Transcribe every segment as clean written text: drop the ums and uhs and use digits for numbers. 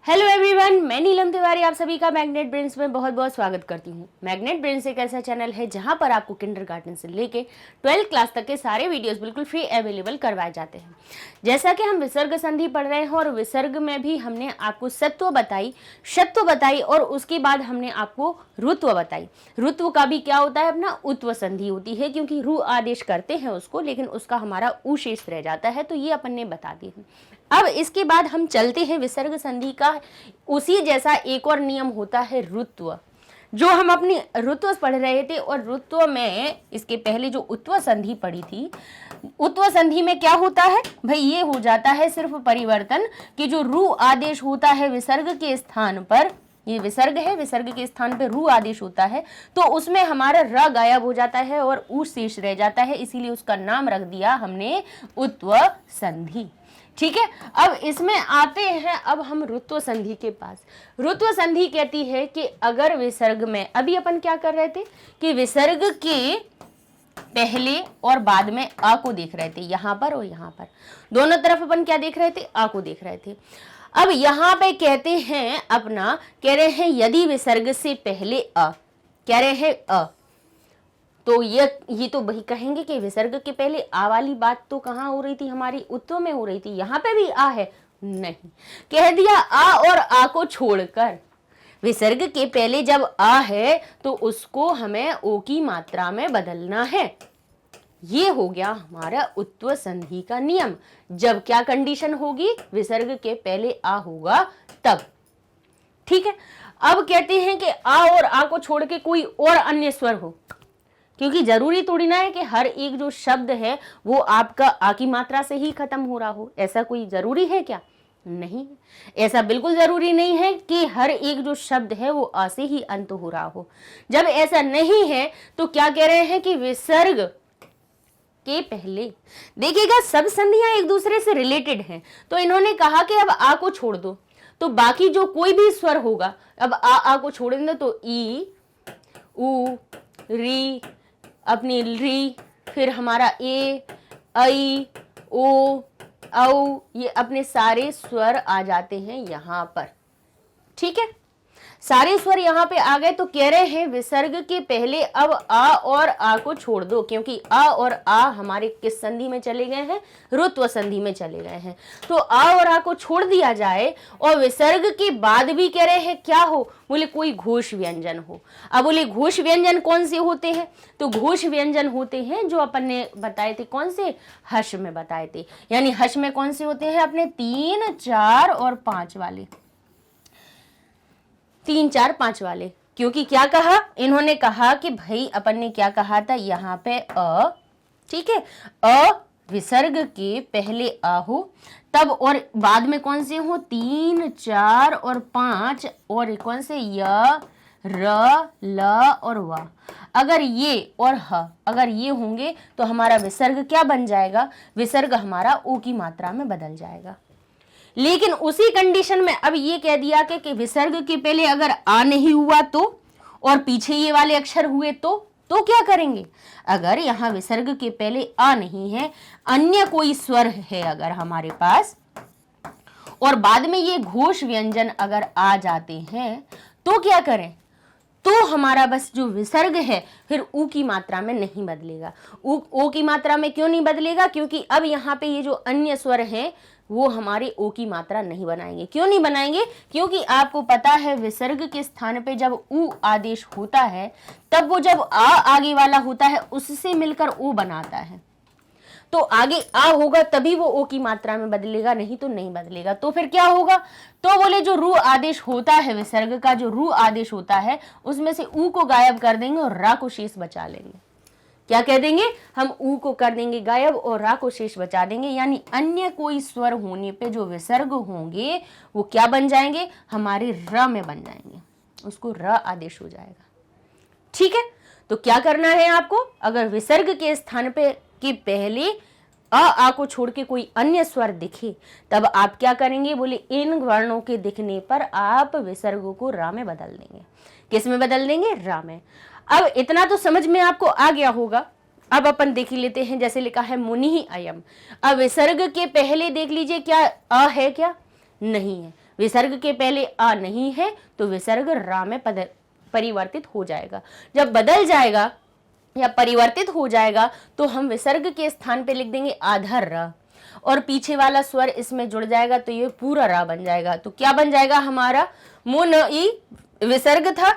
Hello everyone, मैं नीलम तिवारी आप सभी का मैग्नेट ब्रेन्स में बहुत बहुत स्वागत करती हूँ। मैग्नेट ब्रेन्स एक ऐसा चैनल है जहाँ पर आपको किंडरगार्टन से लेके 12th क्लास तक के सारे वीडियोस बिल्कुल फ्री अवेलेबल करवाए जाते हैं। जैसा कि हम विसर्ग संधि पढ़ रहे हैं और विसर्ग में भी हमने आपको सत्व बताई, शत्व बताई और उसके बाद हमने आपको रुत्व बताई। रुत्व का भी क्या होता है, अपना उत्व संधि होती है, क्योंकि रु आदेश करते हैं उसको, लेकिन उसका हमारा उ शेष रह जाता है, तो ये अपन ने बता दी है। अब इसके बाद हम चलते हैं विसर्ग संधि का उसी जैसा एक और नियम होता है रुत्व, जो हम अपनी रुत्व पढ़ रहे थे। और रुत्व में इसके पहले जो उत्व संधि पढ़ी थी, उत्व संधि में क्या होता है भाई, ये हो जाता है सिर्फ परिवर्तन कि जो रु आदेश होता है विसर्ग के स्थान पर, ये विसर्ग है, विसर्ग के स्थान पे रु आदेश होता है, तो उसमें हमारा र गायब हो जाता है और उ शेष रह जाता है, इसीलिए उसका नाम रख दिया हमने उत्व संधि। ठीक है, अब इसमें आते हैं अब हम रुत्व संधि के पास। रुत्व संधि कहती है कि अगर विसर्ग में, अभी अपन क्या कर रहे थे कि विसर्ग के पहले और बाद में आ को देख रहे थे, यहां पर और यहां पर दोनों तरफ अपन क्या देख रहे थे, आ को देख रहे थे। अब यहां पे कहते हैं अपना, कह रहे हैं यदि विसर्ग से पहले अ, कह रहे हैं अ, तो ये तो वही कहेंगे कि विसर्ग के पहले आ वाली बात तो कहाँ हो रही थी, हमारी उत्व में हो रही थी, यहाँ पे भी आ है, नहीं, कह दिया आ और आ को छोड़कर विसर्ग के पहले जब आ है तो उसको हमें ओ की मात्रा में बदलना है। ये हो गया हमारा उत्व संधि का नियम। जब क्या कंडीशन होगी, विसर्ग के पहले आ होगा तब। ठीक है, अब कहते हैं कि आ और आ को छोड़ के कोई और अन्य स्वर हो, क्योंकि जरूरी थोड़ी ना है कि हर एक जो शब्द है वो आपका आ की मात्रा से ही खत्म हो रहा हो, ऐसा कोई जरूरी है क्या? नहीं, ऐसा बिल्कुल जरूरी नहीं है कि हर एक जो शब्द है वो आ से ही अंत हो रहा हो। जब ऐसा नहीं है तो क्या कह रहे हैं कि विसर्ग के पहले, देखिएगा सब संधियां एक दूसरे से रिलेटेड हैं, तो इन्होंने कहा कि अब आ को छोड़ दो, तो बाकी जो कोई भी स्वर होगा, अब आ को छोड़ेंगे तो ई, उ, री, अपनी री, फिर हमारा ए, ऐ, ओ, औ, ये अपने सारे स्वर आ जाते हैं यहां पर। ठीक है, सारे स्वर यहां पे आ गए, तो कह रहे हैं विसर्ग के पहले अब आ और आ को छोड़ दो, क्योंकि आ और आ हमारे किस संधि में चले गए हैं, रुत्व संधि में चले गए हैं, तो आ और आ को छोड़ दिया जाए। और विसर्ग के बाद भी कह रहे हैं क्या हो, बोले कोई घोष व्यंजन हो। अब बोले घोष व्यंजन कौन से होते हैं, तो घोष व्यंजन होते हैं जो अपन ने बताए थे, कौन से, हर्ष में बताए थे, यानी हर्ष में कौन से होते हैं अपने 3, 4 और 5 वाले, 3, 4, 5 वाले। क्योंकि क्या कहा इन्होंने, कहा कि भाई अपन ने क्या कहा था यहाँ पे अ, ठीक है, अ विसर्ग के पहले आ हो तब, और बाद में कौन से हो, 3, 4 और 5, और कौन से, य, र, ल और व। अगर ये और ह अगर ये होंगे तो हमारा विसर्ग क्या बन जाएगा, विसर्ग हमारा ओ की मात्रा में बदल जाएगा। लेकिन उसी कंडीशन में अब ये कह दिया कि विसर्ग के पहले अगर आ नहीं हुआ तो, और पीछे ये वाले अक्षर हुए तो क्या करेंगे, अगर यहाँ विसर्ग के पहले आ नहीं है, अन्य कोई स्वर है अगर हमारे पास, और बाद में ये घोष व्यंजन अगर आ जाते हैं, तो क्या करें, तो हमारा बस जो विसर्ग है फिर ऊ की मात्रा में नहीं बदलेगा। ओ की मात्रा में क्यों नहीं बदलेगा, क्योंकि अब यहाँ पे ये जो अन्य स्वर हैं वो हमारे ओ की मात्रा नहीं बनाएंगे। क्यों नहीं बनाएंगे, क्योंकि आपको पता है विसर्ग के स्थान पे जब ऊ आदेश होता है तब वो जब आ आगे वाला होता है उससे मिलकर ओ बनाता है, तो आगे आ होगा तभी वो ओ की मात्रा में बदलेगा, नहीं तो नहीं बदलेगा। तो फिर क्या होगा, तो बोले जो रु आदेश होता है, विसर्ग का जो रु आदेश होता है उसमें से ऊ को गायब कर देंगे और रा को शेष बचा लेंगे। क्या कह देंगे, हम ऊ को कर देंगे गायब और रा को शेष बचा देंगे, यानी अन्य कोई स्वर होने पे जो विसर्ग होंगे वो क्या बन जाएंगे, हमारे र में बन जाएंगे, उसको र आदेश हो जाएगा। ठीक है, तो क्या करना है आपको, अगर विसर्ग के स्थान पे के पहले आ को छोड़ के कोई अन्य स्वर दिखे तब आप क्या करेंगे, बोले इन वर्णों के दिखने पर आप विसर्ग को रा में बदल देंगे। किस में बदल देंगे, रा में। अब इतना तो समझ में आपको आ गया होगा। अब अपन देख लेते हैं, जैसे लिखा है मुनि अयम, अब विसर्ग के पहले देख लीजिए क्या अ है, क्या नहीं है, विसर्ग के पहले आ नहीं है तो विसर्ग रा में परिवर्तित हो जाएगा। जब बदल जाएगा या परिवर्तित हो जाएगा तो हम विसर्ग के स्थान पे लिख देंगे आधा र, और पीछे वाला स्वर इसमें जुड़ जाएगा तो ये पूरा रा बन जाएगा। तो क्या बन जाएगा हमारा, मुन ई विसर्ग था,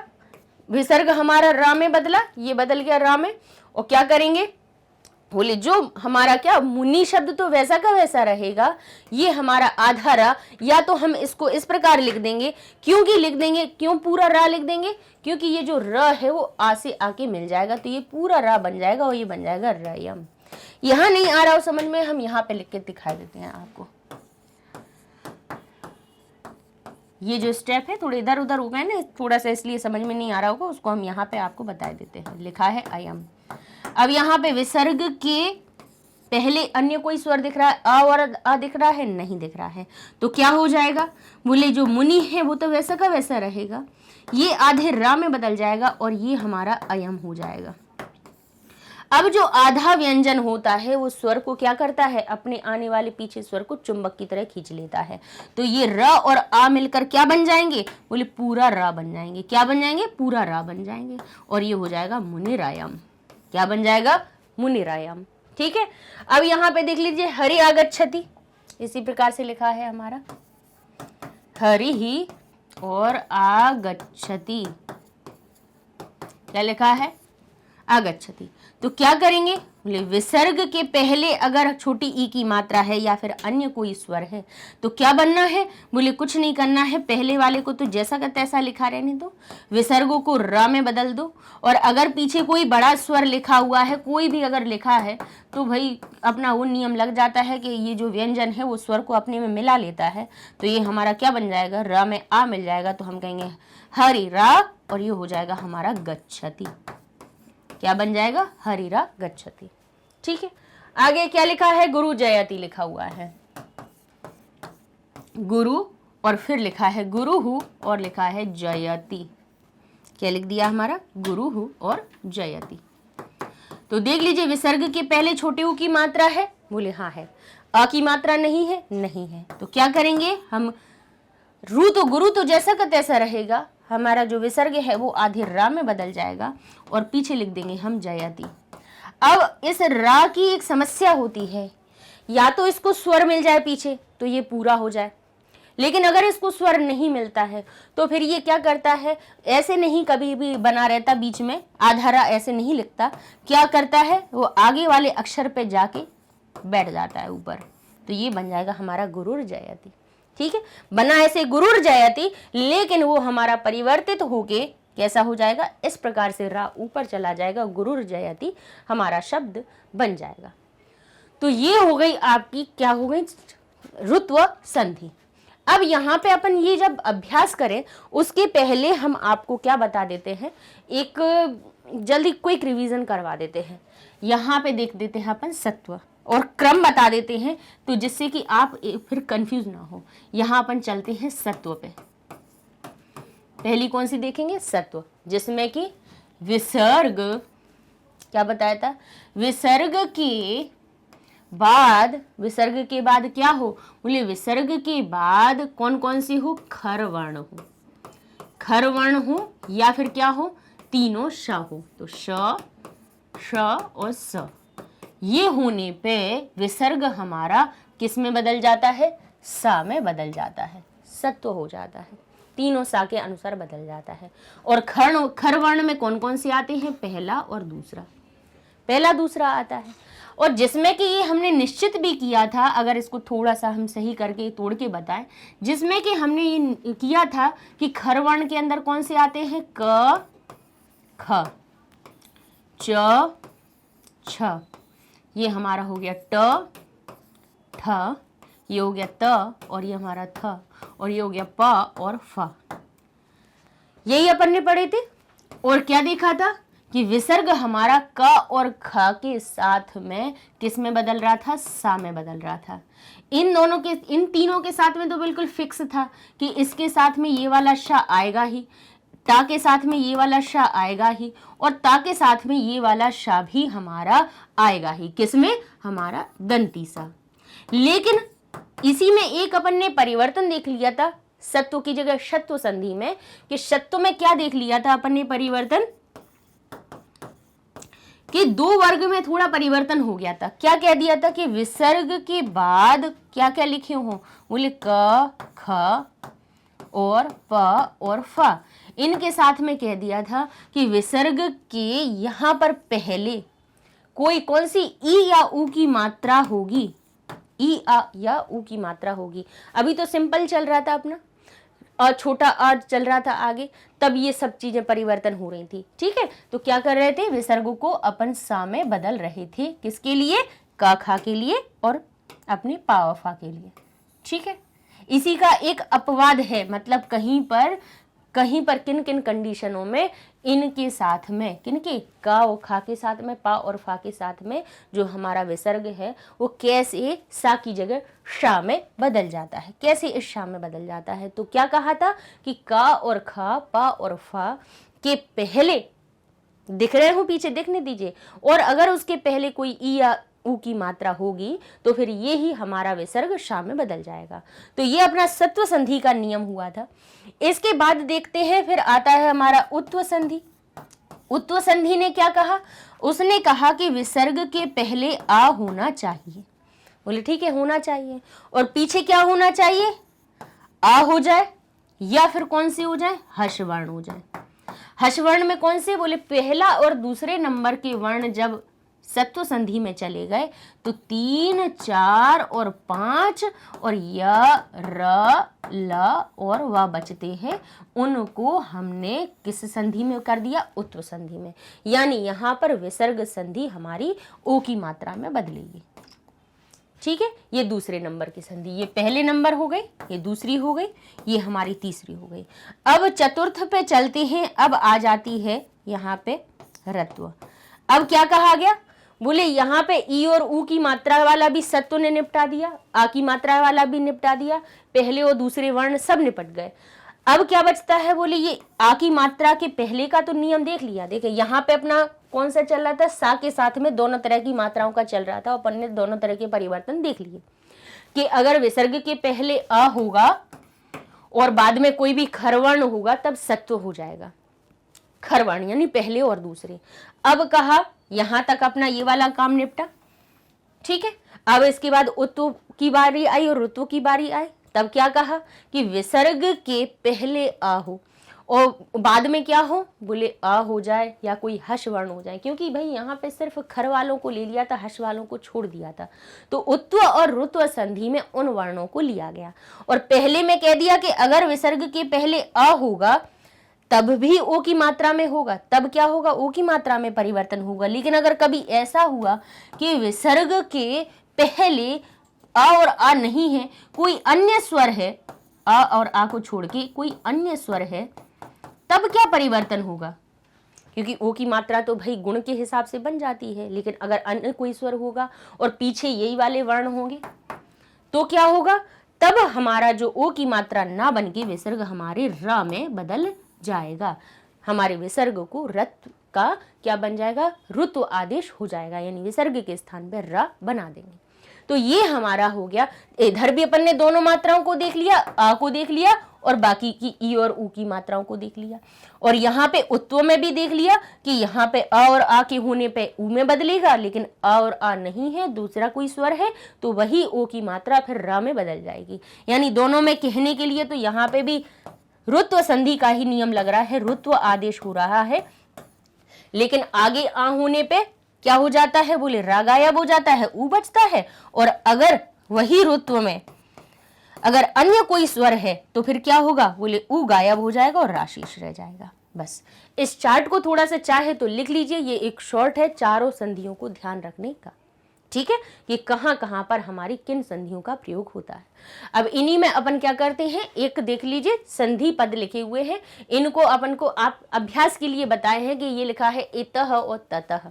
विसर्ग हमारा रा में बदला, ये बदल गया रा में। और क्या करेंगे, बोले जो हमारा क्या मुनि शब्द तो वैसा का वैसा रहेगा, ये हमारा आधा रा, या तो हम इसको इस प्रकार लिख देंगे, क्योंकि लिख देंगे, क्यों पूरा रा लिख देंगे, क्योंकि ये जो र है वो आ से आके मिल जाएगा तो ये पूरा रा बन जाएगा और ये बन जाएगा रयम। यहां नहीं आ रहा हो समझ में, हम यहाँ पे लिख के दिखा देते हैं आपको। ये जो स्टेप है थोड़े इधर उधर हो गए ना थोड़ा सा, इसलिए समझ में नहीं आ रहा होगा, उसको हम यहाँ पे आपको बता देते हैं। लिखा है अयम। अब यहाँ पे विसर्ग के पहले अन्य कोई स्वर दिख रहा है, अ और आ दिख रहा है, नहीं दिख रहा है, तो क्या हो जाएगा, बोले जो मुनि है वो तो वैसा का वैसा रहेगा, ये आधे रा में बदल जाएगा और ये हमारा अयम हो जाएगा। अब जो आधा व्यंजन होता है वो स्वर को क्या करता है, अपने आने वाले पीछे स्वर को चुंबक की तरह खींच लेता है। तो ये र और आ मिलकर क्या बन जाएंगे, बोले पूरा रा बन जाएंगे। क्या बन जाएंगे, पूरा रा बन जाएंगे और ये हो जाएगा मुनिरायम। क्या बन जाएगा, मुनिरायम। ठीक है। अब यहाँ पे देख लीजिए हरि आगच्छति, इसी प्रकार से लिखा है हमारा हरि ही और आगच्छति, क्या लिखा है, आगच्छति। तो क्या करेंगे, बोले विसर्ग के पहले अगर छोटी ई की मात्रा है या फिर अन्य कोई स्वर है तो क्या बनना है, बोले कुछ नहीं करना है, पहले वाले को तो जैसा का तैसा लिखा रहने दो, विसर्गों को र में बदल दो, और अगर पीछे कोई बड़ा स्वर लिखा हुआ है, कोई भी अगर लिखा है तो भाई अपना वो नियम लग जाता है कि ये जो व्यंजन है वो स्वर को अपने में मिला लेता है। तो ये हमारा क्या बन जाएगा, र में आ मिल जाएगा तो हम कहेंगे हरि रा, और ये हो जाएगा हमारा गच्छति। क्या बन जाएगा, हरिरा गच्छति। ठीक है। आगे क्या लिखा है, गुरु जयति लिखा हुआ है, गुरु और फिर लिखा है गुरु हु और लिखा है जयति। क्या लिख दिया हमारा, गुरु हु और जयति। तो देख लीजिए विसर्ग के पहले छोटे उ की मात्रा है, बोले हाँ है, अ की मात्रा नहीं है, नहीं है, तो क्या करेंगे हम, रू तो गुरु तो जैसा का तैसा रहेगा, हमारा जो विसर्ग है वो आधे रा में बदल जाएगा और पीछे लिख देंगे हम जयति। अब इस रा की एक समस्या होती है, या तो इसको स्वर मिल जाए पीछे तो ये पूरा हो जाए, लेकिन अगर इसको स्वर नहीं मिलता है तो फिर ये क्या करता है, ऐसे नहीं कभी भी बना रहता बीच में, आधा रा ऐसे नहीं लिखता, क्या करता है वो आगे वाले अक्षर पे जाके बैठ जाता है ऊपर, तो ये बन जाएगा हमारा गुरुर जयति। ठीक है, बना ऐसे गुरुर जयति, लेकिन वो हमारा परिवर्तित होके कैसा हो जाएगा, इस प्रकार से रा ऊपर चला जाएगा, गुरुर जयति हमारा शब्द बन जाएगा। तो ये हो गई आपकी, क्या हो गई, ऋत्व संधि। अब यहाँ पे अपन ये जब अभ्यास करें उसके पहले हम आपको क्या बता देते हैं, एक जल्दी क्विक रिवीजन करवा देते हैं। यहाँ पे देख देते हैं अपन सत्व और क्रम बता देते हैं, तो जिससे कि आप फिर कंफ्यूज ना हो। यहाँ अपन चलते हैं सत्व पे। पहली कौन सी देखेंगे, सत्व, जिसमें कि विसर्ग, क्या बताया था, विसर्ग के बाद, विसर्ग के बाद क्या हो, बोले विसर्ग के बाद कौन कौन सी हो, खर वर्ण हो, खर वर्ण हो, या फिर क्या हो, तीनों श हो, तो श, श और स, ये होने पे विसर्ग हमारा किस में बदल जाता है, सा में बदल जाता है, सत्व हो जाता है, तीनों सा के अनुसार बदल जाता है। और खर वर्ण में कौन कौन से आते हैं, पहला और दूसरा, पहला दूसरा आता है। और जिसमें कि ये हमने निश्चित भी किया था, अगर इसको थोड़ा सा हम सही करके तोड़ के बताएं, जिसमें कि हमने ये किया था कि खर वर्ण के अंदर कौन से आते हैं, क, ख, च, छ, ये हमारा हो गया ट, ठ, ये हो गया त, और ये हमारा थ, और ये हो गया प और फ। यही अपन ने पढ़े थे। और क्या देखा था कि विसर्ग हमारा क और ख के साथ में किस में बदल रहा था, सा में बदल रहा था। इन दोनों के, इन तीनों के साथ में तो बिल्कुल फिक्स था कि इसके साथ में ये वाला श आएगा ही, टा के साथ में ये वाला श आएगा ही, और ता के साथ में ये वाला श भी हमारा आएगा ही, किसमें, हमारा दंती सा। लेकिन इसी में एक अपन ने परिवर्तन देख लिया था, सत्व की जगह शत्व संधि में, कि शत्व में क्या देख लिया था अपन ने परिवर्तन, कि दो वर्ग में थोड़ा परिवर्तन हो गया था। क्या कह दिया था कि विसर्ग के बाद क्या क्या लिखे हो, बोले क ख और प और फ, इनके साथ में कह दिया था कि विसर्ग के यहां पर पहले कोई कौन सी ई या ऊ की मात्रा होगी, ई आ या ऊ की मात्रा होगी। अभी तो सिंपल चल रहा था अपना, और छोटा आ चल रहा था आगे, तब ये सब चीजें परिवर्तन हो रही थी। ठीक है, तो क्या कर रहे थे, विसर्ग को अपन सा में बदल रहे थे, किसके लिए, का खा के लिए और अपने पा व फा के लिए। ठीक है, इसी का एक अपवाद है, मतलब कहीं पर किन किन कंडीशनों में इनके साथ में, किनके, का और खा के साथ में, पा और फा के साथ में जो हमारा विसर्ग है वो कैसे सा की जगह शा में बदल जाता है, कैसे इस शा में बदल जाता है। तो क्या कहा था कि का और खा, पा और फा के पहले, दिख रहे हो पीछे, देखने दीजिए, और अगर उसके पहले कोई ई या ऊ की मात्रा होगी तो फिर ये ही हमारा विसर्ग शा में बदल जाएगा। तो ये अपना सत्व संधि का नियम हुआ था। इसके बाद देखते हैं, फिर आता है हमारा उत्व संधि। उत्व संधि ने क्या कहा, उसने कहा कि विसर्ग के पहले आ होना चाहिए। बोले ठीक है, होना चाहिए, और पीछे क्या होना चाहिए, आ हो जाए या फिर कौन से हो जाए, हर्ष वर्ण हो जाए। हर्ष वर्ण में कौन से, बोले पहला और दूसरे नंबर के वर्ण जब सत्व संधि में चले गए तो 3, 4 और 5 और य, र, ल और व बचते हैं, उनको हमने किस संधि में कर दिया, उत्व संधि में। यानी यहां पर विसर्ग संधि हमारी ओ की मात्रा में बदलेगी। ठीक है, ये दूसरे नंबर की संधि, ये पहले नंबर हो गई, ये दूसरी हो गई, ये हमारी तीसरी हो गई। अब चतुर्थ पे चलते हैं। अब आ जाती है यहाँ पे रत्व। अब क्या कहा गया, बोले यहाँ पे ई और ऊ की मात्रा वाला भी सत्व ने निपटा दिया, आ की मात्रा वाला भी निपटा दिया, पहले और दूसरे वर्ण सब निपट गए। अब क्या बचता है, बोले ये आ की मात्रा के पहले का तो नियम देख लिया। देखे यहाँ पे अपना कौन सा चल रहा था, सा के साथ में दोनों तरह की मात्राओं का चल रहा था, अपन ने दोनों तरह के परिवर्तन देख लिए कि अगर विसर्ग के पहले अ होगा और बाद में कोई भी खरवर्ण होगा तब सत्व हो जाएगा, खरवर्ण यानी पहले और दूसरे। अब कहा यहां तक अपना ये वाला काम निपटा। ठीक है, अब इसके बाद उत्व की बारी आई और ऋतु की बारी आई। तब क्या कहा कि विसर्ग के पहले आ हो और बाद में क्या हो, बोले आ हो जाए या कोई हर्ष वर्ण हो जाए, क्योंकि भाई यहाँ पे सिर्फ खर वालों को ले लिया था, हर्ष वालों को छोड़ दिया था। तो उत्व और ऋत्व संधि में उन वर्णों को लिया गया और पहले में कह दिया कि अगर विसर्ग के पहले आ होगा तब भी ओ की मात्रा में होगा, तब क्या होगा, ओ की मात्रा में परिवर्तन होगा। लेकिन अगर कभी ऐसा हुआ कि विसर्ग के पहले आ और आ नहीं है, कोई अन्य स्वर है, आ और आ को छोड़ के कोई अन्य स्वर है, तब क्या परिवर्तन होगा, क्योंकि ओ की मात्रा तो भाई गुण के हिसाब से बन जाती है। लेकिन अगर अन्य कोई स्वर होगा और पीछे यही वाले वर्ण होंगे तो क्या होगा, तब हमारा जो ओ की मात्रा ना बन के विसर्ग हमारे र में बदल जाएगा। हमारे विसर्ग को रत का क्या बन जाएगा, ऋतु आदेश हो जाएगा, यानी विसर्ग के स्थान पर र बना देंगे। तो ये हमारा हो गया। इधर भी अपन ने दोनों मात्राओं को देख लिया, आ को देख लिया और बाकी की ई और ऊ की मात्राओं को देख लिया। और यहाँ पे उत्व में भी देख लिया कि यहाँ पे अ और आ के होने पे ऊ में बदलेगा, लेकिन अ और आ नहीं है, दूसरा कोई स्वर है, तो वही ओ की मात्रा फिर र में बदल जाएगी। यानी दोनों में कहने के लिए तो यहाँ पे भी ऋत्व संधि का ही नियम लग रहा है, ऋत्व आदेश हो रहा है। लेकिन आगे आ होने पे क्या हो जाता है, बोले रा गायब हो जाता है, ऊ बचता है। और अगर वही ऋत्व में अगर अन्य कोई स्वर है तो फिर क्या होगा, बोले ऊ गायब हो जाएगा और रा शेष रह जाएगा। बस इस चार्ट को थोड़ा सा चाहे तो लिख लीजिए, ये एक शॉर्ट है चारों संधियों को ध्यान रखने का। ठीक है, कि कहां कहां पर हमारी किन संधियों का प्रयोग होता है। अब इन्हीं में अपन क्या करते हैं, एक देख लीजिए संधि पद लिखे हुए हैं, इनको अपन को आप अभ्यास के लिए बताए हैं कि ये लिखा है इतः और ततः,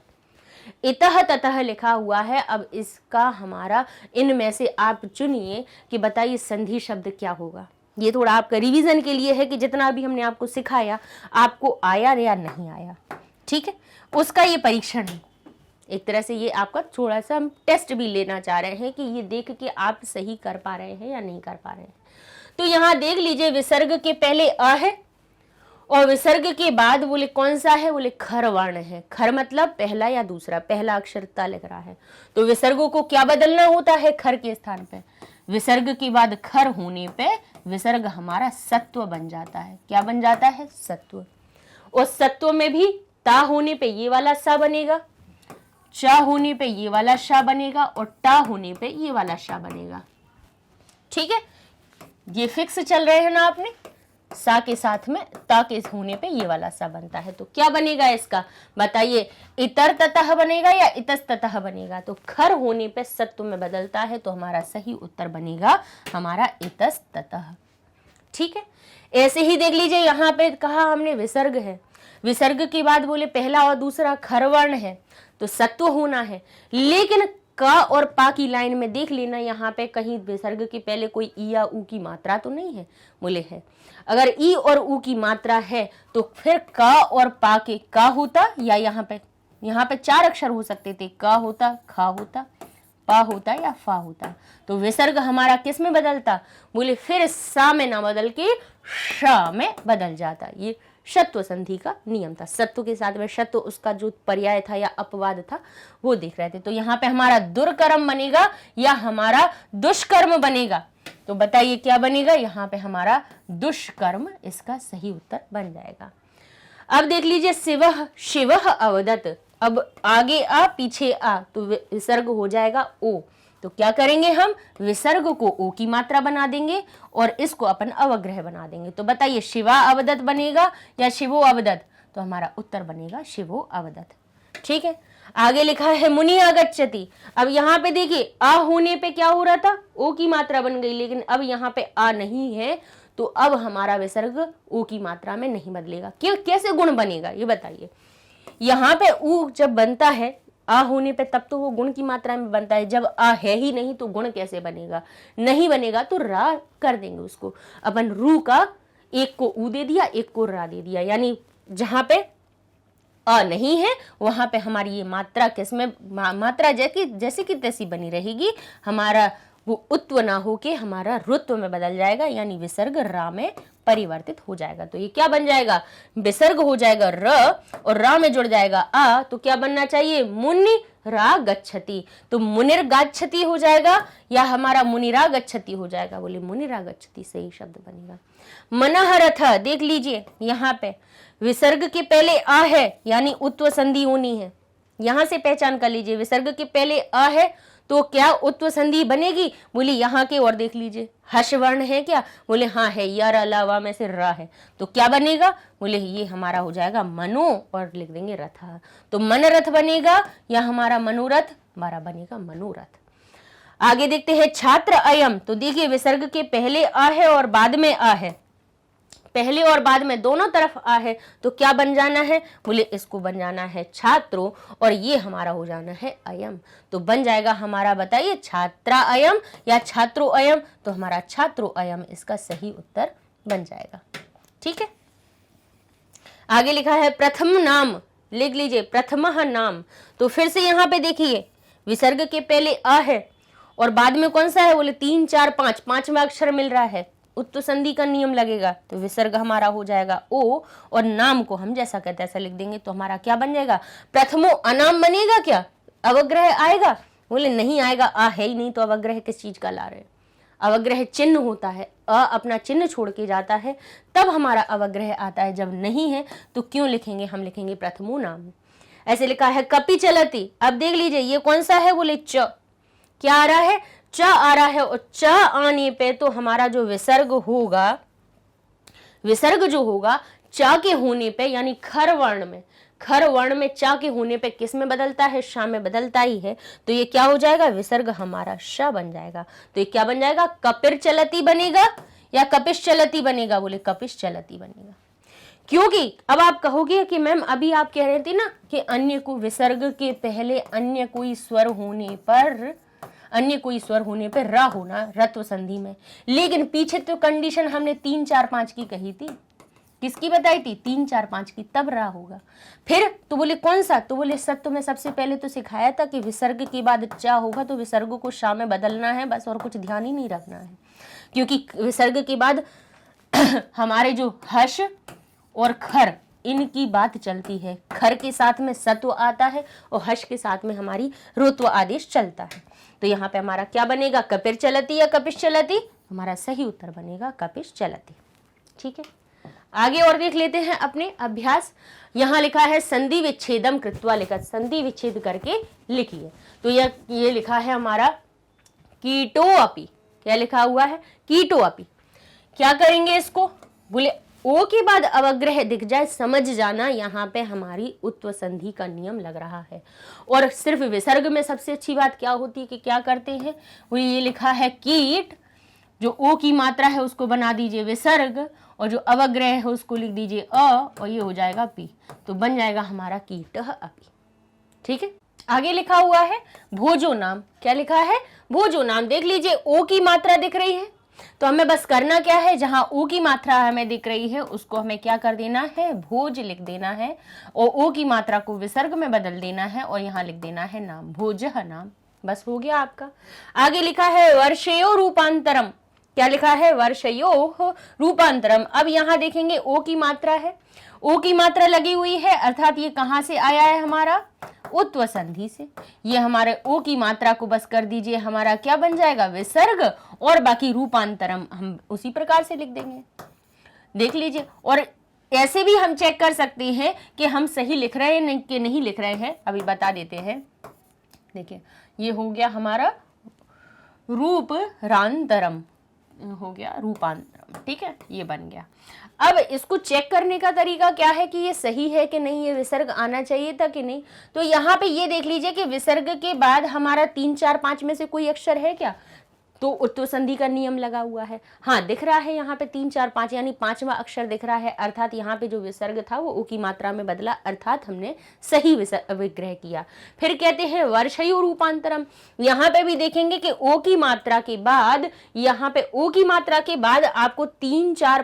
इतः ततः लिखा हुआ है। अब इसका हमारा इनमें से आप चुनिए कि बताइए संधि शब्द क्या होगा। ये थोड़ा आपका रिवीजन के लिए है कि जितना अभी हमने आपको सिखाया आपको आया या नहीं आया। ठीक है, उसका ये परीक्षण है। एक तरह से ये आपका थोड़ा सा हम टेस्ट भी लेना चाह रहे हैं कि ये देख के आप सही कर पा रहे हैं या नहीं कर पा रहे हैं। तो यहाँ देख लीजिए विसर्ग के पहले अ है और विसर्ग के बाद बोले कौन सा है, बोले खर वर्ण है। खर मतलब पहला या दूसरा, पहला अक्षर ता लग रहा है। तो विसर्गों को क्या बदलना होता है, खर के स्थान पे। विसर्ग के बाद खर होने पे विसर्ग हमारा सत्व बन जाता है। क्या बन जाता है, सत्व। और सत्व में भी ता होने पे ये वाला सा बनेगा, चा होने पे ये वाला शा बनेगा और टा होने पे ये वाला शा बनेगा। ठीक है, ये फिक्स चल रहे हैं ना आपने। सा के साथ में ता के होने पे ये वाला सा बनता है। तो क्या बनेगा इसका, बताइए, इतर ततः बनेगा या इतस ततः बनेगा। तो खर होने पे सत्व में बदलता है, तो हमारा सही उत्तर बनेगा हमारा इतस ततः। ठीक है, ऐसे ही देख लीजिए, यहाँ पे कहा हमने विसर्ग है, विसर्ग के बाद बोले पहला और दूसरा खर वर्ण है तो सत्व होना है। लेकिन का और पा की लाइन में देख लेना, यहाँ पे कहीं विसर्ग के पहले कोई ई या ऊ की मात्रा तो नहीं है, बोले है। अगर ई और ऊ की मात्रा है तो फिर का और पा के का होता, या यहाँ पे 4 अक्षर हो सकते थे, का होता, खा होता, पा होता या फा होता। तो विसर्ग हमारा किस में बदलता, बोले फिर सा में ना बदल के शा में बदल जाता। ये शत्व संधि का नियम था। सत्व के साथ में शत्व उसका जो पर्याय था या अपवाद था वो देख रहे थे। तो यहाँ पे हमारा दुर्कर्म बनेगा या हमारा दुष्कर्म बनेगा। तो बताइए क्या बनेगा, यहाँ पे हमारा दुष्कर्म इसका सही उत्तर बन जाएगा। अब देख लीजिए शिवः, शिवः अवदत्। अब आगे आ पीछे आ तो विसर्ग हो जाएगा ओ। तो क्या करेंगे हम, विसर्ग को ओ की मात्रा बना देंगे और इसको अपन अवग्रह बना देंगे। तो बताइए शिवा अवदत् बनेगा या शिवो अवदत्। तो हमारा उत्तर बनेगा शिवो अवदत्। ठीक है, आगे लिखा है मुनि आगच्छति। अब यहाँ पे देखिए आ होने पे क्या हो रहा था, ओ की मात्रा बन गई, लेकिन अब यहाँ पे आ नहीं है तो अब हमारा विसर्ग ओ की मात्रा में नहीं बदलेगा। क्यों, कैसे गुण बनेगा ये बताइए। यहाँ पे ऊ जब बनता है आ होने पे तब तो वो गुण की मात्रा में बनता है, जब आ है ही नहीं तो गुण कैसे बनेगा, नहीं बनेगा। तो रा कर देंगे उसको, अपन रू का एक को ऊ दे दिया, एक को रा दे दिया, यानी जहां पे अ नहीं है वहां पे हमारी ये मात्रा किसमें, मात्रा जैसे कि तैसी बनी रहेगी, हमारा वो उत्व ना होके हमारा रुत्व में बदल जाएगा, यानी विसर्ग रा में परिवर्तित हो जाएगा। तो ये क्या बन जाएगा, विसर्ग हो जाएगा र और रा में जुड़ जाएगा आ। तो क्या बनना चाहिए, मुनि रा गच्छति। तो मुनिर गच्छति हो जाएगा या हमारा मुनिरा गच्छति हो जाएगा, बोले मुनिरा गच्छति सही शब्द बनेगा। मनः रथ, देख लीजिए यहाँ पे विसर्ग के पहले आ है यानी उत्व संधि होनी है। यहां से पहचान कर लीजिए, विसर्ग के पहले आ है तो क्या उत्व संधि बनेगी, बोले यहाँ के और देख लीजिए हर्ष वर्ण है क्या, बोले हाँ है, यार अलावा में से रा है। तो क्या बनेगा, बोले ये हमारा हो जाएगा मनो और लिख देंगे रथ। तो मन रथ बनेगा या हमारा मनोरथ, हमारा बनेगा मनोरथ। आगे देखते हैं छात्र अयम। तो देखिए विसर्ग के पहले आ है और बाद में आ है, पहले और बाद में दोनों तरफ आ है, तो क्या बन जाना है, बोले इसको बन जाना है छात्रो और ये हमारा हो जाना है अयम। तो बन जाएगा हमारा, बताइए छात्रा अयम या छात्रो अयम। तो हमारा छात्रो अयम इसका सही उत्तर बन जाएगा। ठीक है, आगे लिखा है प्रथम नाम, लिख लीजिए प्रथमः नाम। तो फिर से यहाँ पे देखिए विसर्ग के पहले आ है और बाद में कौन सा है, बोले 3 4 5, पांचवा अक्षर मिल रहा है, उत्व संधि का नियम लगेगा। तो विसर्ग हमारा हो जाएगा ओ और नाम को हम जैसा कहते हैं ऐसा लिख देंगे। तो हमारा क्या बन जाएगा, प्रथमो अनाम बनेगा क्या, अवग्रह आएगा, बोले नहीं आएगा, आ है ही नहीं तो अवग्रह किस चीज का ला रहे हैं। अवग्रह चिन्ह होता है, अ अपना चिन्ह छोड़ के जाता है तब हमारा अवग्रह आता है, जब नहीं है तो क्यों लिखेंगे, हम लिखेंगे प्रथमो नाम। ऐसे लिखा है कपि चलती। अब देख लीजिए ये कौन सा है, बोले च, क्या आ रहा है, च आ रहा है और च आने पे तो हमारा जो विसर्ग होगा, विसर्ग जो होगा च के होने पे यानी खर वर्ण में, खर वर्ण में च के होने पे किस में बदलता है, शा में बदलता ही है। तो ये क्या हो जाएगा, विसर्ग हमारा श बन जाएगा। तो ये क्या बन जाएगा, कपिर चलती बनेगा या कपिश चलती बनेगा, बोले कपिश चलती बनेगा। क्योंकि अब आप कहोगे कि मैम अभी आप कह रहे थे ना कि अन्य को विसर्ग के पहले अन्य कोई स्वर होने पर, अन्य कोई स्वर होने पर रा होना रत्व संधि में, लेकिन पीछे तो कंडीशन हमने 3 4 5 की कही थी, किसकी बताई थी, 3 4 5 की, तब रा होगा। फिर तो बोले कौन सा, तो बोले सत्व में सबसे पहले तो सिखाया था कि विसर्ग के बाद चा होगा तो विसर्ग को शा में बदलना है बस, और कुछ ध्यान ही नहीं रखना है। क्योंकि विसर्ग के बाद हमारे जो हर्ष और खर इनकी बात चलती है। खर के साथ में सत्व आता है और हर्ष के साथ में हमारी रुत्व आदेश चलता है। तो यहाँ पे हमारा क्या बनेगा, कपिर चलती या कपिश चलती? हमारा सही उत्तर बनेगा कपिश चलती। ठीक है, आगे और देख लेते हैं अपने अभ्यास। यहाँ लिखा है संधि विच्छेदम कृत्वा लिखत, संधि विच्छेद करके लिखिए। तो ये लिखा है हमारा कीटो अपि। क्या लिखा हुआ है? कीटो अपि। क्या करेंगे इसको? बोले ओ के बाद अवग्रह दिख जाए समझ जाना यहाँ पे हमारी उत्व संधि का नियम लग रहा है। और सिर्फ विसर्ग में सबसे अच्छी बात क्या होती है कि क्या करते हैं, वो ये लिखा है कीट, जो ओ की मात्रा है उसको बना दीजिए विसर्ग और जो अवग्रह है उसको लिख दीजिए अ और ये हो जाएगा पी, तो बन जाएगा हमारा कीट अपि। ठीक है, आगे लिखा हुआ है भोजो नाम। क्या लिखा है? भोजो नाम। देख लीजिए ओ की मात्रा दिख रही है, तो हमें बस करना क्या है, जहां ओ की मात्रा हमें दिख रही है उसको हमें क्या कर देना है, भोज लिख देना है और ओ की मात्रा को विसर्ग में बदल देना है और यहाँ लिख देना है नाम, भोजः नाम। बस हो गया आपका। आगे लिखा है वर्षयो रूपांतरम। क्या लिखा है? वर्षयो रूपांतरम। अब यहाँ देखेंगे ओ की मात्रा है, ओ की मात्रा लगी हुई है, अर्थात ये कहाँ से आया है हमारा, उत्व संधि से। ये हमारे ओ की मात्रा को बस कर दीजिए, हमारा क्या बन जाएगा, विसर्ग, और बाकी रूपांतरम हम उसी प्रकार से लिख देंगे। देख लीजिए, और ऐसे भी हम चेक कर सकते हैं कि हम सही लिख रहे हैं कि नहीं लिख रहे हैं, अभी बता देते हैं। देखिए ये हो गया हमारा रूपरांतरम, हो गया रूपांतरम। ठीक है, ये बन गया। अब इसको चेक करने का तरीका क्या है कि ये सही है कि नहीं, ये विसर्ग आना चाहिए था कि नहीं। तो यहाँ पे ये देख लीजिए कि विसर्ग के बाद हमारा 3, 4, 5 में से कोई अक्षर है क्या, तो उत्व संधि का नियम लगा हुआ है। हाँ दिख रहा है यहाँ पे 3, 4, 5 यानी 5वां अक्षर दिख रहा है, अर्थात यहाँ पे जो विसर्ग था वो ओ की मात्रा में बदला, अर्थात हमने सही विग्रह किया। फिर कहते हैं वर्षयो रूपांतरम। यहाँ पे भी देखेंगे कि ओ की मात्रा के बाद, यहाँ पे ओ की मात्रा के बाद आपको 3, 4,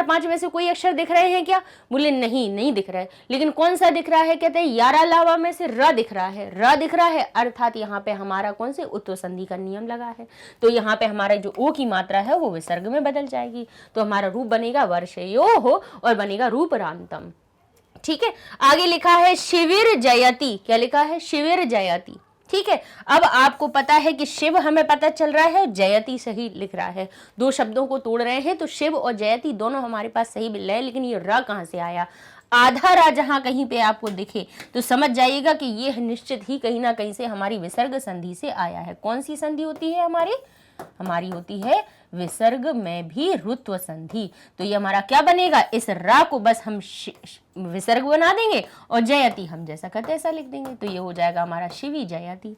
5 में से कोई अक्षर दिख रहे हैं क्या? बोले नहीं दिख रहा है। लेकिन कौन सा दिख रहा है? कहते हैं यारा लावा में से र दिख रहा है, र दिख रहा है, अर्थात यहाँ पे हमारा कौन से उत्व संधि का नियम लगा है। तो यहाँ पे हमारा जो ओ की मात्रा है वो विसर्ग में बदल जाएगी, तो हमारा रूप बनेगा वर्षयोः और बनेगा रूपरांतम। ठीक है, आगे लिखा है शिविर जयति। क्या लिखा है? शिविर जयति। ठीक है, अब आपको पता है कि शिव हमें पता चल रहा है, जयति सही लिख रहा है। दो शब्दों को तोड़ रहे हैं तो शिव और जयति दोनों हमारे पास सही मिल रहे हैं, लेकिन ये र कहां से आया? आधा रा जहां कहीं पे आपको दिखे तो समझ जाइएगा कि ये निश्चित ही कहीं ना कहीं से हमारी विसर्ग संधि से आया है। कौन सी संधि होती है हमारी होती है विसर्ग में भी रुत्व संधि। तो ये हमारा क्या बनेगा, इस रा को बस हम विसर्ग बना देंगे और जयति हम जैसा कहते ऐसा लिख देंगे, तो ये हो जाएगा हमारा शिवी जयति।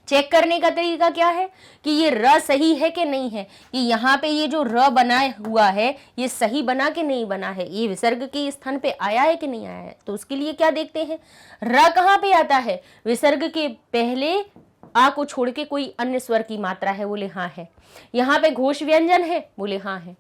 चेक करने का तरीका क्या है कि ये र सही है कि नहीं है, कि यहाँ पे ये जो र बनाया हुआ है ये सही बना कि नहीं बना है, ये विसर्ग के स्थान पे आया है कि नहीं आया है। तो उसके लिए क्या देखते हैं, र कहाँ पे आता है, विसर्ग के पहले आ को छोड़ के कोई अन्य स्वर की मात्रा है, बोले हाँ है। यहाँ पे घोष व्यंजन है, बोले हाँ है।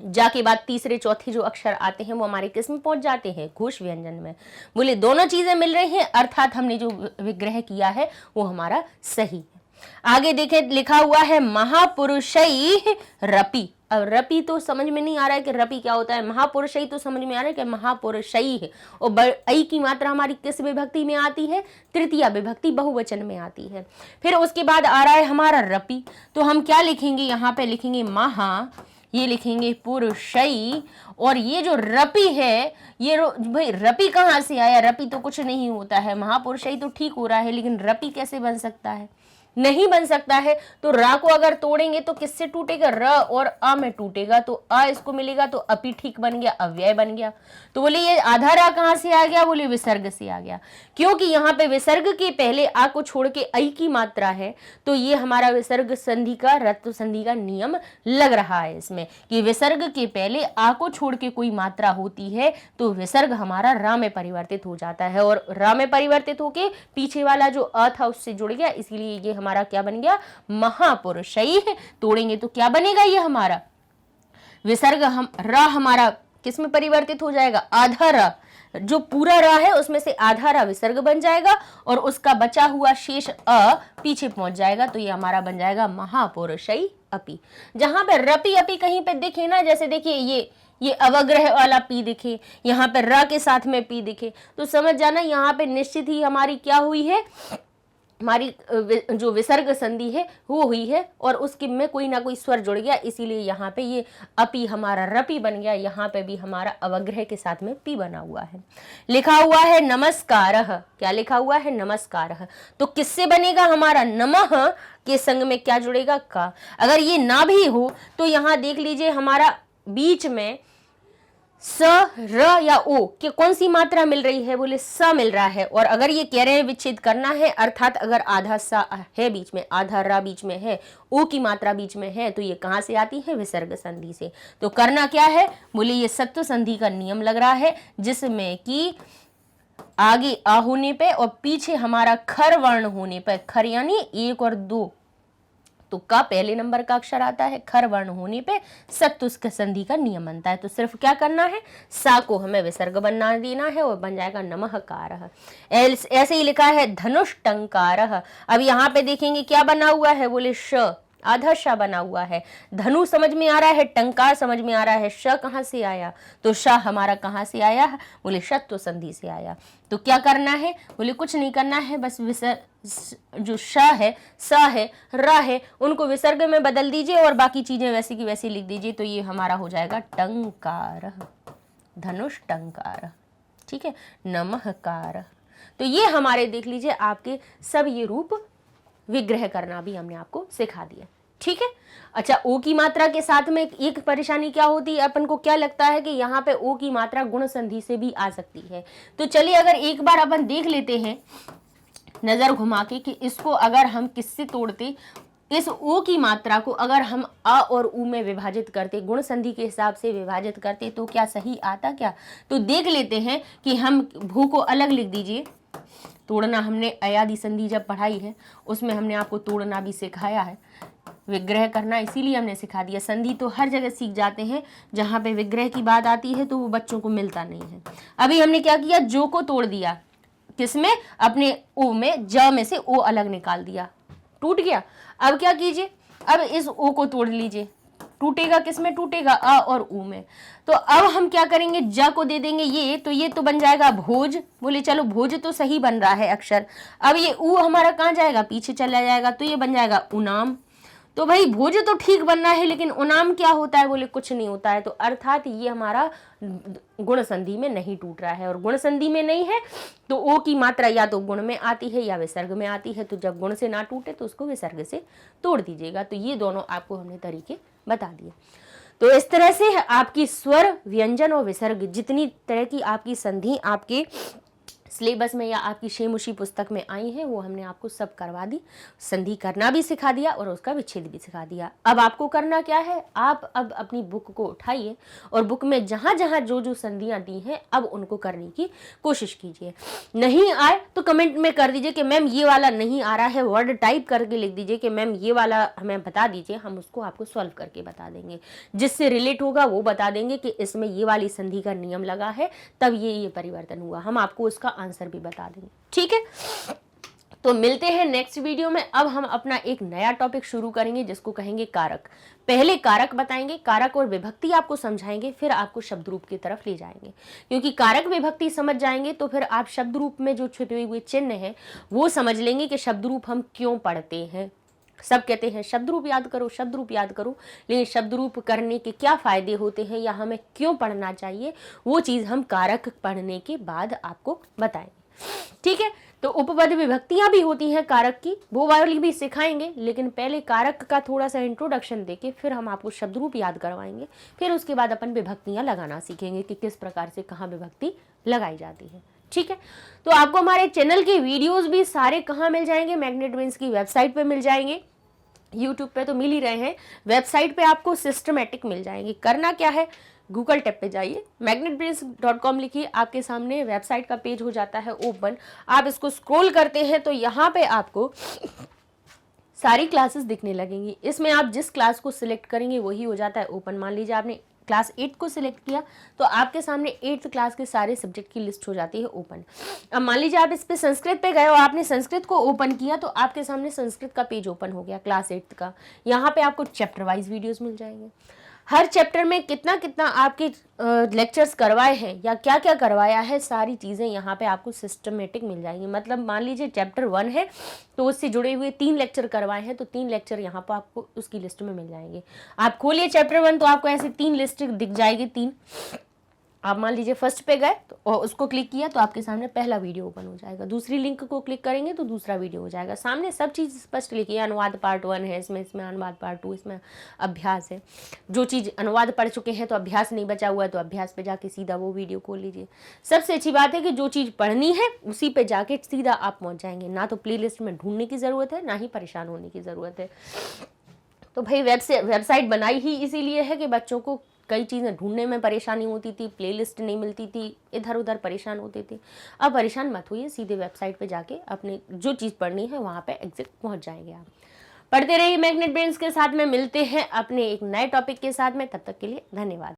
जा के बाद तीसरे चौथे जो अक्षर आते हैं वो हमारे किस में पहुंच जाते हैं, घोष व्यंजन में। बोले दोनों चीजें मिल रही हैं, अर्थात हमने जो विग्रह किया है वो हमारा सही है। आगे देखे लिखा हुआ है महापुरुषई रपि। अब रपि तो समझ में नहीं आ रहा है कि रपि क्या होता है, महापुरुषई तो समझ में आ रहा है कि महापुरुषई है। और ऐ की मात्रा हमारी किस विभक्ति में आती है, तृतीया विभक्ति बहुवचन में आती है। फिर उसके बाद आ रहा है हमारा रपि, तो हम क्या लिखेंगे, यहाँ पे लिखेंगे महा, ये लिखेंगे पुरुषई, और ये जो रपि है ये भाई रपि कहाँ से आया, रपि तो कुछ नहीं होता है, महापुरुषई तो ठीक हो रहा है, लेकिन रपि कैसे बन सकता है, नहीं बन सकता है। तो रा को अगर तोड़ेंगे तो किससे टूटेगा, र और अ में टूटेगा, तो अ इसको मिलेगा तो अपि ठीक बन गया, अव्यय बन गया। तो बोले ये आधा रा कहाँ से आ गया, बोले विसर्ग से आ गया, क्योंकि यहाँ पे विसर्ग के पहले आ को छोड़ के ऐ की मात्रा है, तो ये हमारा विसर्ग संधि का, रत्व संधि का नियम लग रहा है इसमें कि विसर्ग के पहले आ को छोड़ के कोई मात्रा होती है तो विसर्ग हमारा रा में परिवर्तित हो जाता है, और रा में परिवर्तित होके पीछे वाला जो अ था उससे जुड़ गया, इसलिए ये हमारा क्या बन गया, महापुरुषई। तोड़ेंगे तो क्या बनेगा, ये हमारा विसर्ग हम रा हमारा किस में परिवर्तित हो जाएगा, आधा रा, जो पूरा रा है उसमें से आधा रा विसर्ग बन जाएगा और उसका बचा हुआ शेष अ पीछे पहुंच जाएगा, तो ये हमारा बन जाएगा महापुरुषई अपी। जहां पे रपी अपी कहीं पे दिखे ना, जैसे देखिए ये अवग्रह वाला पी दिखे, यहाँ पे र के साथ में पी दिखे, तो समझ जाना यहाँ पे निश्चित ही हमारी क्या हुई है, हमारी जो विसर्ग संधि है वो हुई है और उसके में कोई ना कोई स्वर जुड़ गया, इसीलिए यहाँ पे ये अपी हमारा रपी बन गया। यहाँ पे भी हमारा अवग्रह के साथ में पी बना हुआ है। लिखा हुआ है नमस्कारः, क्या लिखा हुआ है, नमस्कारः। तो किससे बनेगा, हमारा नमः के संग में क्या जुड़ेगा, का। अगर ये ना भी हो तो यहाँ देख लीजिए हमारा बीच में स, र या ओ कि कौन सी मात्रा मिल रही है, बोले स मिल रहा है। और अगर ये कह रहे हैं विच्छेद करना है, अर्थात अगर आधा स है बीच में, आधा र बीच में है, ओ की मात्रा बीच में है, तो ये कहां से आती है, विसर्ग संधि से। तो करना क्या है, बोले ये सत्व संधि का नियम लग रहा है, जिसमें कि आगे आ होने पे और पीछे हमारा खर वर्ण होने पे, खर यानी 1 और 2, तो का पहले नंबर का अक्षर आता है, खर वर्ण होने पे सत्तुष्क संधि का नियम बनता है। तो सिर्फ क्या करना है, सा को हमें विसर्ग बना देना है और बन जाएगा नमःकारः। ऐसे ही लिखा है धनुष्टंकारः। अब यहाँ पे देखेंगे क्या बना हुआ है, बोले श, आधा श बना हुआ है। धनु समझ में आ रहा है, टंकार समझ में आ रहा है, श कहां से आया, तो श हमारा कहां से आया, बोले शत्व संधि से आया। तो क्या करना है, बोले कुछ नहीं करना है, बस जो श है, स है, र है, उनको विसर्ग में बदल दीजिए और बाकी चीजें वैसी की वैसी लिख दीजिए। तो ये हमारा हो जाएगा टंकार, धनुष टंकार, ठीक है, नमःकार। तो ये हमारे देख लीजिए आपके सब ये रूप विग्रह करना भी हमने आपको सिखा दिया, ठीक है। अच्छा, ओ की मात्रा के साथ में एक परेशानी क्या होती है, अपन को क्या लगता है कि यहाँ पे ओ की मात्रा गुण संधि से भी आ सकती है। तो चलिए अगर एक बार अपन देख लेते हैं नजर घुमा के कि इसको अगर हम किससे तोड़ते, इस ओ की मात्रा को अगर हम आ और उ में विभाजित करते, गुण संधि के हिसाब से विभाजित करते, तो क्या सही आता क्या। तो देख लेते हैं कि हम भू को अलग लिख दीजिए, तोड़ना हमने अयादि संधि जब पढ़ाई है उसमें हमने आपको तोड़ना भी सिखाया है, विग्रह करना इसीलिए हमने सिखा दिया। संधि तो हर जगह सीख जाते हैं, जहाँ पे विग्रह की बात आती है तो वो बच्चों को मिलता नहीं है। अभी हमने क्या किया, जो को तोड़ दिया, किसमें, अपने ओ में, ज में से ओ अलग निकाल दिया, टूट गया। अब क्या कीजिए, अब इस ओ को तोड़ लीजिए, टूटेगा किसमें, टूटेगा अ और उ में। तो अब हम क्या करेंगे, ज को दे देंगे ये, तो ये तो बन जाएगा भोज, बोले चलो भोज तो सही बन रहा है अक्षर। अब ये उ हमारा कहाँ जाएगा, पीछे चला जाएगा, तो ये बन जाएगा उनाम। तो भाई भोज तो ठीक बनना है, लेकिन उनाम क्या होता है, बोले कुछ नहीं होता है। तो अर्थात ये हमारा गुण संधि में नहीं टूट रहा है, और गुण संधि में नहीं है तो ओ की मात्रा या तो गुण में आती है या विसर्ग में आती है। तो जब गुण से ना टूटे तो उसको विसर्ग से तोड़ दीजिएगा। तो ये दोनों आपको हमने तरीके बता दिए। तो इस तरह से आपकी स्वर, व्यंजन और विसर्ग, जितनी तरह की आपकी संधि आपके सिलेबस में या आपकी शेमुशी पुस्तक में आई है वो हमने आपको सब करवा दी, संधि करना भी सिखा दिया और उसका विच्छेद भी सिखा दिया। अब आपको करना क्या है, आप अब अपनी बुक को उठाइए और बुक में जहाँ जहाँ जो जो संधियाँ दी हैं अब उनको करने की कोशिश कीजिए। नहीं आए तो कमेंट में कर दीजिए कि मैम ये वाला नहीं आ रहा है, वर्ड टाइप करके लिख दीजिए कि मैम ये वाला हमें बता दीजिए, हम उसको आपको सॉल्व करके बता देंगे। जिससे रिलेट होगा वो बता देंगे कि इसमें ये वाली संधि का नियम लगा है, तब ये परिवर्तन हुआ, हम आपको उसका आंसर भी बता देंगे, ठीक है। तो मिलते हैं नेक्स्ट वीडियो में। अब हम अपना एक नया टॉपिक शुरू करेंगे जिसको कहेंगे कारक। पहले कारक बताएंगे, कारक और विभक्ति आपको समझाएंगे, फिर आपको शब्द रूप की तरफ ले जाएंगे। क्योंकि कारक विभक्ति समझ जाएंगे तो फिर आप शब्द रूप में जो छुपे हुए चिन्ह हैं वो समझ लेंगे कि शब्द रूप हम क्यों पढ़ते हैं। सब कहते हैं शब्द रूप याद करो, शब्द रूप याद करो, लेकिन शब्द रूप करने के क्या फायदे होते हैं या हमें क्यों पढ़ना चाहिए, वो चीज़ हम कारक पढ़ने के बाद आपको बताएंगे, ठीक है। तो उपपद विभक्तियां भी होती हैं कारक की, वो वाली भी सिखाएंगे, लेकिन पहले कारक का थोड़ा सा इंट्रोडक्शन देके फिर हम आपको शब्द रूप याद करवाएंगे। फिर उसके बाद अपन विभक्तियां लगाना सीखेंगे कि किस प्रकार से कहाँ विभक्ति लगाई जाती है, ठीक है। तो आपको हमारे चैनल के वीडियोस भी सारे कहाँ मिल जाएंगे, मैग्नेट ब्रेन्स की वेबसाइट पे मिल जाएंगे, यूट्यूब पे तो मिल ही रहे हैं, वेबसाइट पे आपको सिस्टमेटिक मिल जाएंगे। करना क्या है, गूगल टैब पे जाइए, magnetbrains.com लिखिए, आपके सामने वेबसाइट का पेज हो जाता है ओपन। आप इसको स्क्रॉल करते हैं तो यहाँ पे आपको सारी क्लासेस दिखने लगेंगी। इसमें आप जिस क्लास को सिलेक्ट करेंगे वही हो जाता है ओपन। मान लीजिए आपने क्लास 8 को सिलेक्ट किया तो आपके सामने 8th क्लास के सारे सब्जेक्ट की लिस्ट हो जाती है ओपन। अब मान लीजिए आप इस पे संस्कृत पे गए और आपने संस्कृत को ओपन किया तो आपके सामने संस्कृत का पेज ओपन हो गया क्लास 8th का। यहाँ पे आपको चैप्टर वाइज वीडियोस मिल जाएंगे, हर चैप्टर में कितना कितना आपके लेक्चर्स करवाए हैं या क्या क्या करवाया है, सारी चीज़ें यहाँ पे आपको सिस्टमेटिक मिल जाएंगी। मतलब मान लीजिए चैप्टर 1 है तो उससे जुड़े हुए 3 लेक्चर करवाए हैं तो 3 लेक्चर यहाँ पर आपको उसकी लिस्ट में मिल जाएंगे। आप खोलिए चैप्टर 1 तो आपको ऐसे 3 लिस्ट दिख जाएगी, 3। आप मान लीजिए फर्स्ट पे गए तो और उसको क्लिक किया तो आपके सामने पहला वीडियो ओपन हो जाएगा, दूसरी लिंक को क्लिक करेंगे तो दूसरा वीडियो हो जाएगा, सामने सब चीज़ स्पष्ट लिखी है। अनुवाद पार्ट 1 है, इसमें अनुवाद पार्ट 2, इसमें अभ्यास है। जो चीज़ अनुवाद पढ़ चुके हैं तो अभ्यास नहीं बचा हुआ है तो अभ्यास पे जाके सीधा वो वीडियो खोल लीजिए। सबसे अच्छी बात है कि जो चीज़ पढ़नी है उसी पे जाके सीधा आप पहुँच जाएंगे, ना तो प्ले लिस्ट में ढूंढने की ज़रूरत है, ना ही परेशान होने की ज़रूरत है। तो भाई वेबसाइट बनाई ही इसीलिए है कि बच्चों को कई चीज़ें ढूंढने में परेशानी होती थी, प्लेलिस्ट नहीं मिलती थी, इधर उधर परेशान होते थे। अब परेशान मत होइए, सीधे वेबसाइट पे जाके अपने जो चीज़ पढ़नी है वहाँ पे एग्जैक्ट पहुँच जाएंगे आप। पढ़ते रहिए मैग्नेट ब्रेन्स के साथ में, मिलते हैं अपने एक नए टॉपिक के साथ में, तब तक के लिए धन्यवाद।